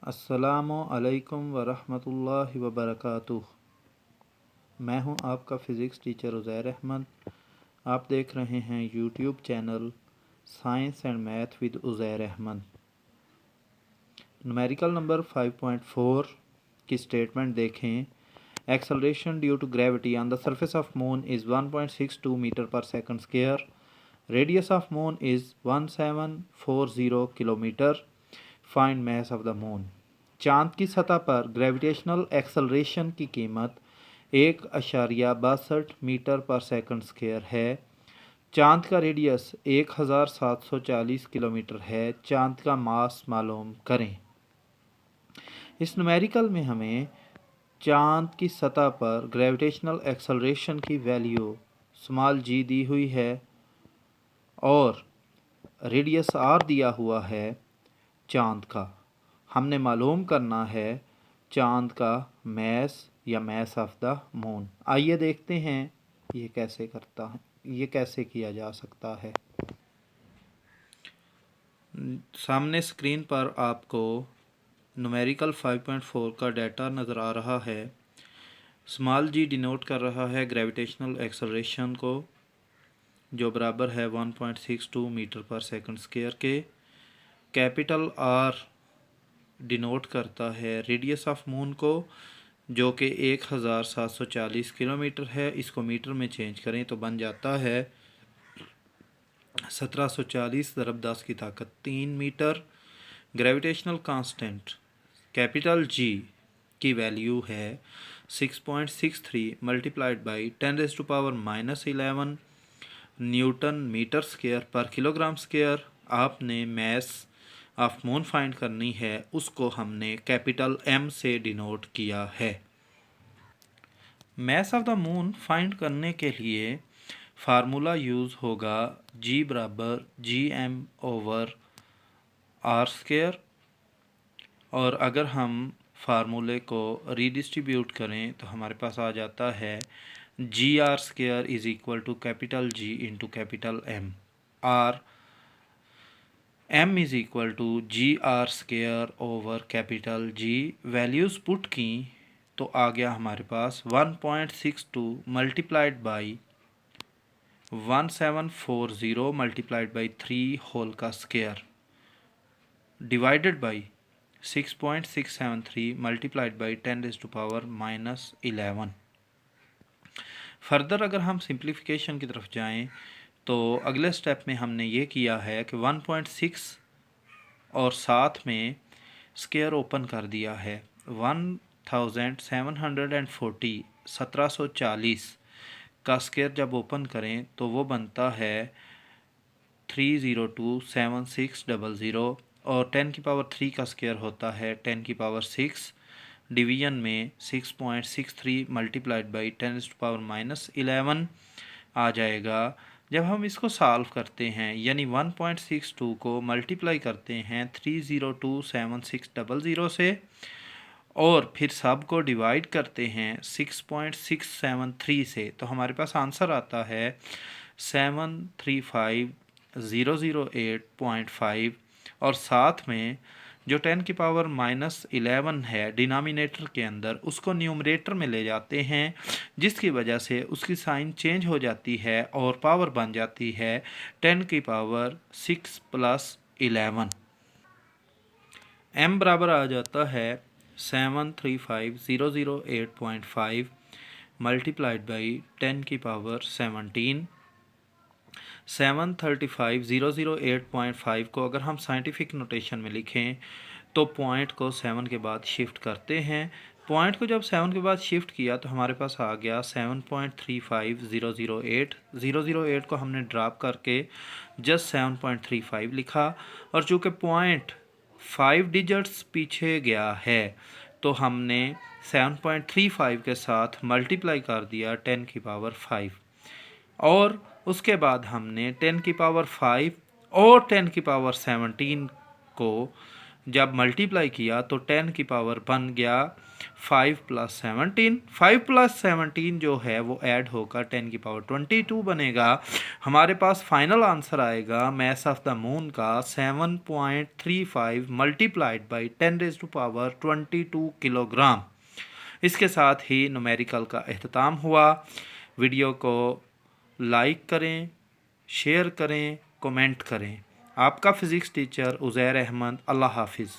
अस्सलामु अलैकुम वरहमतुल्लाहि वबरकातुह। मैं हूं आपका फ़िज़िक्स टीचर उज़ैर अहमद। आप देख रहे हैं YouTube channel science and math with Uzair Ahmad. Numerical number 5.4 की स्टेटमेंट देखें। Acceleration due to gravity on the surface of moon is 1.62 metre per second square. Radius of moon is 1740 kilometre. Find mass of the moon. चाँद की सतह पर gravitational acceleration की कीमत 1.62 metre per second square है। चाँद का रेडियस 1740 किलोमीटर है। चाँद का मास मालूम करें। इस न्यूमेरिकल में हमें चाँद की सतह पर ग्रेविटेशनल एक्सेलरेशन की वैल्यू स्मॉल जी दी हुई है और रेडियस आर दिया हुआ है चाँद का। हमने मालूम करना है चाँद का मैस या मैस ऑफ द मून। आइए देखते हैं ये कैसे किया जा सकता है। सामने स्क्रीन पर आपको न्यूमेरिकल 5.4 का डाटा नज़र आ रहा है। स्मॉल जी डिनोट कर रहा है ग्रेविटेशनल एक्सेलरेशन को, जो बराबर है 1.62 मीटर पर सेकंड स्क्वायर के। कैपिटल आर डिनोट करता है रेडियस ऑफ मून को, जो कि 1740 किलोमीटर है। इसको मीटर में चेंज करें तो बन जाता है 1740 × 10 की ताकत 3 metre. Gravitational constant capital G की वैल्यू है 6.63 multiplied by 10⁻⁻11 newton metre square per kilogram square. आपने मैस ऑफ मून फाइंड करनी है, उसको हमने कैपिटल एम से डिनोट किया है। Mass of the moon find करने के लिए फार्मूला यूज़ होगा जी बराबर Gm/r²। और अगर हम फार्मूले को रीडिस्ट्रीब्यूट करें तो हमारे पास आ जाता है Gr² is equal to capital G into capital M। R m is equal to Gr² capital G। Values put की तो आ गया हमारे पास 1.62 multiplied by 1740 multiplied by 3 whole का square divided by 6.673 multiplied by 10⁻⁻11। Further अगर हम सिंप्लीफिकेशन की तरफ जाएं तो अगले स्टेप में हमने ये किया है कि 1.6 और साथ में स्क्वायर ओपन कर दिया है। 1740 का स्क्वायर जब ओपन करें तो वो बनता है 3027600 और 10⁻³ का स्क्वायर होता है 10⁻6। डिवीजन में 6.63 मल्टीप्लाइड बाई 10⁻⁻11 आ जाएगा। जब हम इसको सॉल्व करते हैं यानी 1.62 को मल्टीप्लाई करते हैं 3027600 से और फिर सब को डिवाइड करते हैं 6.673 से, तो हमारे पास आंसर आता है 735008.5। और साथ में जो 10⁻⁻11 है डिनोमिनेटर के अंदर, उसको न्यूमरेटर में ले जाते हैं, जिसकी वजह से उसकी साइन चेंज हो जाती है और पावर बन जाती है 10⁻6 + 11। m बराबर आ जाता है 735008.5 मल्टीप्लाइड बाई 10⁻17। 735008.5 को अगर हम साइंटिफिक नोटेशन में लिखें तो पॉइंट को 7 के बाद शिफ्ट करते हैं। पॉइंट को जब 7 के बाद शिफ्ट किया तो हमारे पास आ गया 7.35008। 008 को हमने ड्रॉप करके जस्ट 7.35 लिखा और चूँकि पॉइंट 5 डिजिट्स पीछे गया है तो हमने 7.35 के साथ मल्टीप्लाई कर दिया 10⁻5 और उसके बाद हमने 10⁻5 और 10⁻17 को जब मल्टीप्लाई किया तो 10 की पावर बन गया 5 + 17। 5 + 17 जो है वो ऐड होकर 10 की पावर 22 बनेगा। हमारे पास फाइनल आंसर आएगा मैस ऑफ द मून का 7.35 मल्टीप्लाइड बाई 10⁻²2 किलोग्राम। इसके साथ ही न्यूमेरिकल का अख्ताम हुआ। वीडियो को लाइक करें, शेयर करें, कमेंट करें। आपका फ़िज़िक्स टीचर उज़ैर अहमद। अल्लाह हाफिज़।